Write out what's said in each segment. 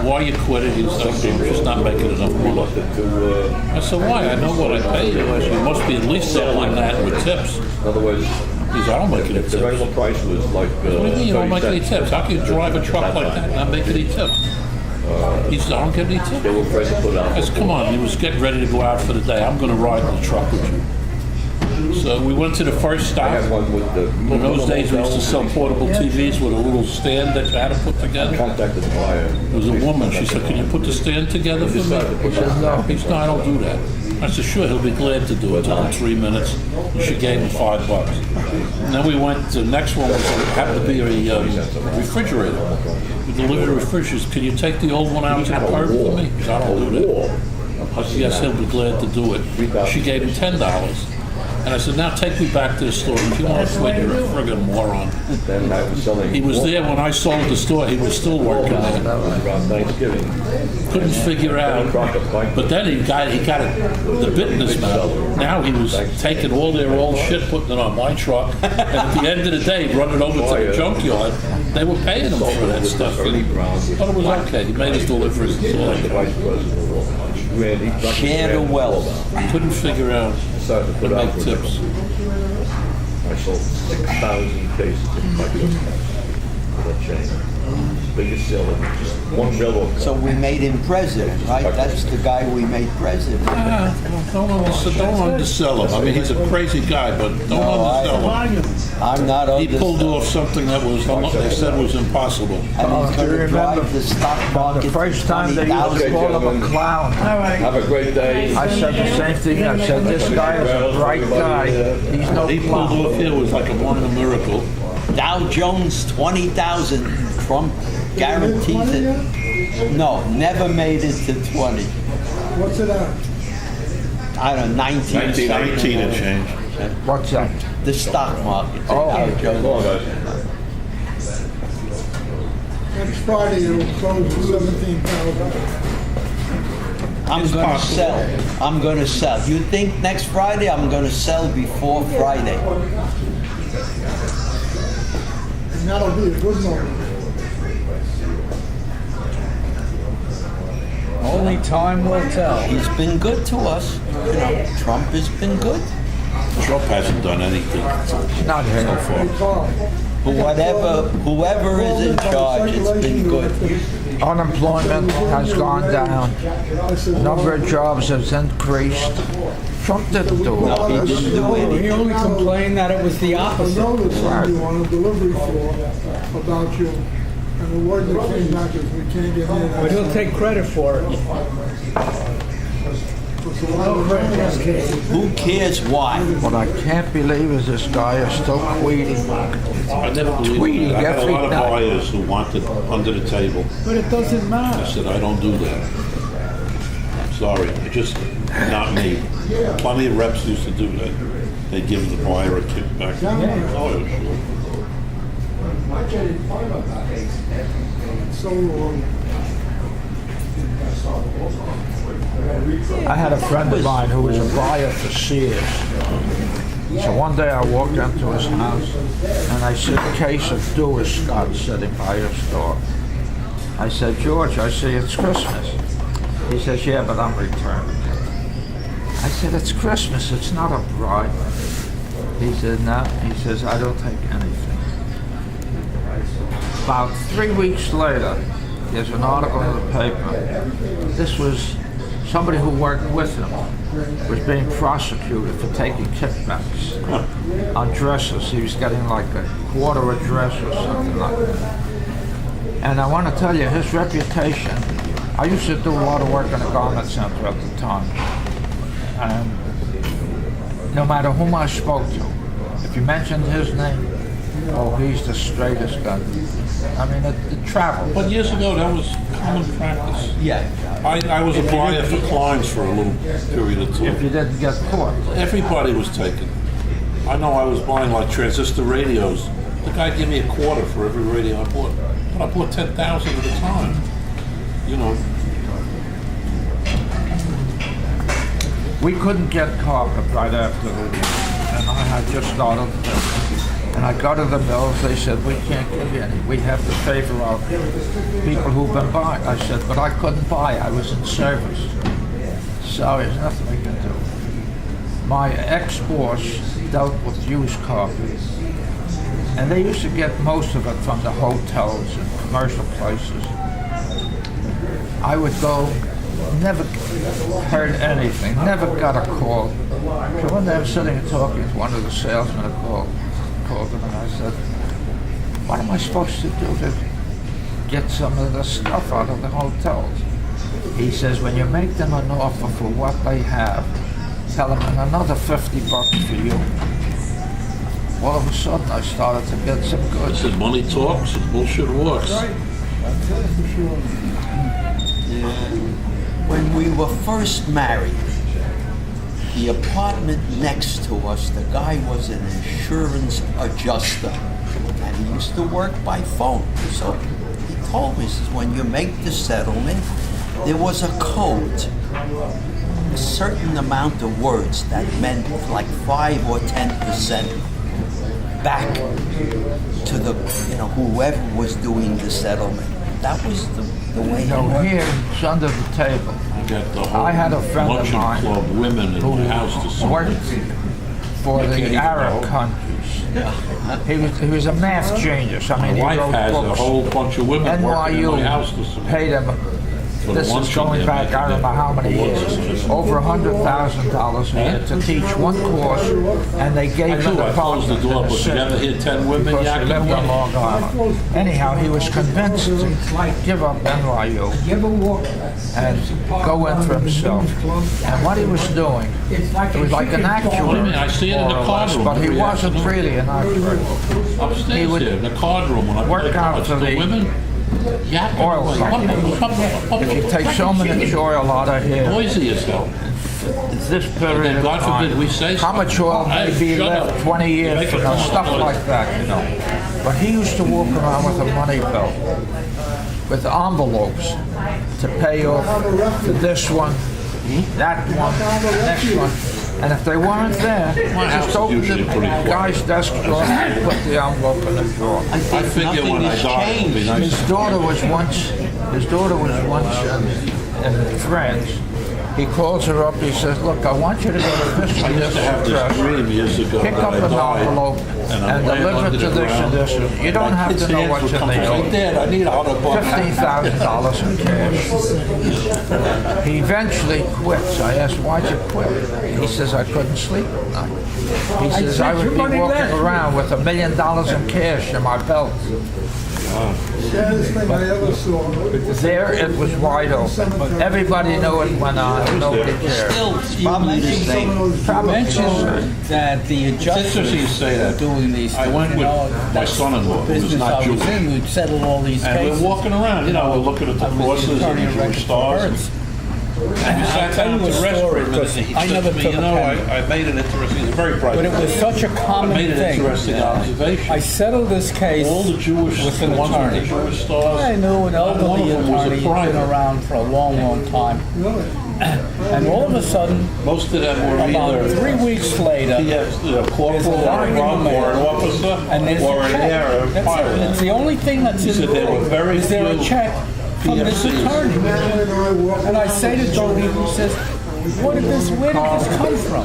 why you quit it? He said, I'm just not making enough money. I said, why? I know what I pay you. I said, you must be at least selling that with tips. In other words, he said, I don't make any tips. The regular price was like. What do you mean you don't make any tips? How can you drive a truck like that and not make any tips? He said, I don't get any tips. They were afraid to put out. I said, come on. He was getting ready to go out for the day. I'm going to ride in the truck with you. So we went to the first stop. In those days, we used to sell portable TVs with a little stand that you had to put together. Contacted the buyer. There was a woman. She said, can you put the stand together for me? He said, no. He said, no, I don't do that. I said, sure, he'll be glad to do it. It took him 3 minutes. And she gave him $5. And then we went to the next one, which happened to be a refrigerator. We delivered refrigerators. Can you take the old one out to the curb for me? He said, I don't do that. I said, yes, he'll be glad to do it. She gave him $10. And I said, now take me back to the store. If you want to quit, you're a friggin' moron. He was there when I sold the store. He was still working there. Couldn't figure out. But then he got the business mouth. Now he was taking all their old shit, putting it on my truck. And at the end of the day, running over to the junkyard. They were paying him for that stuff. But it was okay. He made his deliveries and all. Share the wealth. Couldn't figure out to make tips. I sold 6,000 cases of my for that chain. Biggest seller, just one railroad. So we made him president, right? That's the guy we made president. Don't undersell him. I mean, he's a crazy guy, but don't undersell him. I'm not He pulled off something that was, they said was impossible. And he's going to drive the stock market. The first time they used to call him a clown. Have a great day. I said the same thing. I said, this guy is a bright guy. He's no He pulled clown. off here was like a miracle. Dow Jones 20,000. Trump guarantees it. No, never made it to 20. What's it at? I don't know, 19. 19 and change. What's that? The stock market. Oh. Dow Jones. Next Friday it will close at 17,000. I'm going to sell. You think next Friday I'm going to sell before Friday? And that'll be a good moment. Only time will tell. He's been good to us. You know, Trump has been good. Trump hasn't done anything Not here. so far. Whoever is in charge, it's been good. Unemployment has gone down. Number of jobs has increased. Trump didn't do all He this. didn't do anything. He only complained that it was the I opposite. noticed you on a delivery floor about you, and the word that came back is we can't get in. But he'll take credit for it. Who cares why? What I can't believe is this guy is still tweeting. I never believed Tweeting it. I had a every lot of night. buyers who wanted under the table. But it doesn't I matter. said, I don't do that. I'm sorry, it's just not me. Plenty of reps used to do that. They give the buyer a kickback. Oh, sure. So long. I had a friend of mine who was a buyer for Sears. So one day I walked into his house and I see a case of Dewar Scott sitting by his store. I said, George, I see it's Christmas. He says, yeah, but I'm returning it. I said, it's Christmas, it's not a bribe. He said, no. He says, I don't take anything. About 3 weeks later, there's an article in the paper. This was somebody who worked with him was being prosecuted for taking kickbacks on dresses. He was getting like a quarter a dress or something like that. And I want to tell you, his reputation, I used to do a lot of work in a garment center at the time. And no matter whom I spoke to, if you mentioned his name, oh, he's the straightest guy. I mean, it traveled. But years ago, that was common practice. Yeah. I was a buyer for Klein's for a little period of If time. you didn't get caught. Everybody was taken. I know I was buying like transistor radios. The guy gave me a quarter for every radio I bought. But I bought 10,000 at a time. You know. We couldn't get carpet right after the war, and I had just started. And I go to the mills, they said, we can't give you any. We have to favor our people who've been buying. I said, but I couldn't buy, I was in service. So there's nothing we can do. My ex-boss dealt with used cars. And they used to get most of it from the hotels and commercial places. I would go, never heard anything, never got a call. So one day I was sitting and talking to one of the salesmen who called him, and I said, what am I supposed to do to get some of the stuff out of the hotels? He says, when you make them an offer for what they have, tell them and another $50 for you. All of a sudden I started to get some I goods. said, money talks and bullshit walks. When we were first married, the apartment next to us, the guy was an insurance adjuster, and he used to work by phone. So he told me, he says, when you make the settlement, there was a code, a certain amount of words that meant like 5 or 10% back to the, whoever was doing the settlement. That was the way it So worked. here, it's under the table. You got the whole I had a friend of luncheon mine club women in the house to who worked celebrate. for You can't the even Arab know. countries. He was a math genius. I mean, My he wife wrote has a books. whole bunch of women working in my house to NYU celebrate. paid him. For the This is luncheon going they back, make I don't know how many there. years. Over $100,000 a year to teach one course, and they I gave him knew the I closed the door, but you ever hear 10 women because he yakking lived on money? Long Island. Anyhow, he was convinced to give up NYU and go in for himself. And what he was doing, it was like an actual, I see it in the more or card less, room but he every wasn't afternoon. really an actor. Upstairs He would here, in the card room, when I work play out cards, for the the women yapping oil away. company. If you take so much oil out of here, Noisy as hell. this period then of God forbid time, we say how much oil something. may be Shut left up. 20 years Make from it now, come stuff on. like that, But he used to walk around with a money belt with envelopes to pay off for this one, that one, next one. And if they weren't there, My house just is open usually the pretty quiet. guy's desk drawer and put the envelope in the drawer. I think I figure nothing when I has die, it'll be changed. nice. His daughter was once in France. He calls her up, he says, look, I want you to go to this I and used to have this this address, dream years ago pick that up I an died, envelope and I'm and laying deliver under to the this and ground. this. You don't have to know what's in the Hey, envelope. Dad, I need $100. $15,000 in cash. He eventually quits. I asked, why'd you quit? He says, I couldn't sleep at night. He says, I would be walking around with $1 million in cash in my belt. Saddest thing I ever saw. There it was wide open. Everybody knew it went on, nobody cared. Still, probably the same. Mentioned that the interesting adjusters you say that. doing these I things, went with my that's son-in-law, the who was business not I was Jewish. in, we'd settle all these And cases. we're walking around, we're looking at the I was crosses and attorney the of Jewish record for stars. Hertz. And we I'll sat tell down you to a rest story, for a minute, because and he I said never to me, took a penny. I made it interesting, he's a very bright But it was guy. such a I common made an thing. interesting observation. I settled this case All the Jewish, with the an ones with the attorney. Jewish stars. I knew an one of elderly them was a attorney, he'd been private. around for a long, long time. Really? And all of a sudden, Most of them were about either 3 weeks later, a corporal or a rum or an officer and there's or a an check. air or a That's it. pilot. It's the only thing that's in said the there were book. very Is there a few check from this PFCs. attorney? Madeline and I walked. And I say to Jody, who says, where did this come from?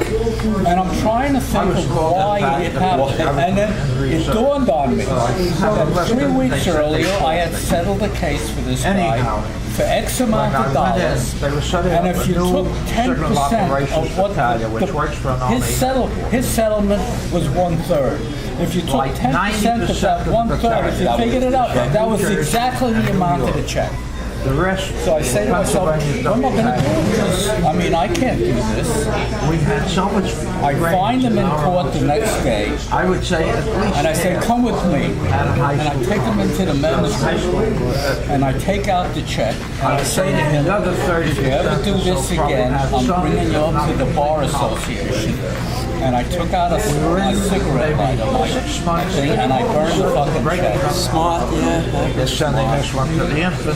And I'm trying to think of why it happened. And then it dawned on me that 3 weeks earlier, I had settled a case for this guy for X amount of dollars. And if you took 10% of what his settlement was 1/3. If you took Like 10% of that 1/3, if you figured it out, that was exactly the amount of the check. The rest, So I say to myself, what am I going to do with this? I mean, I can't do this. we had so much. I find them in court the next day, I would say at least. and I say, come with me. And I take them into the men's room, and I take out the check, and I say to him, if you ever do this again, I'm bringing you up to the Bar Association. And I took out a cigarette lighter, my thing, and I burned the fucking check. Smart, yeah. They're sending this one to the infant.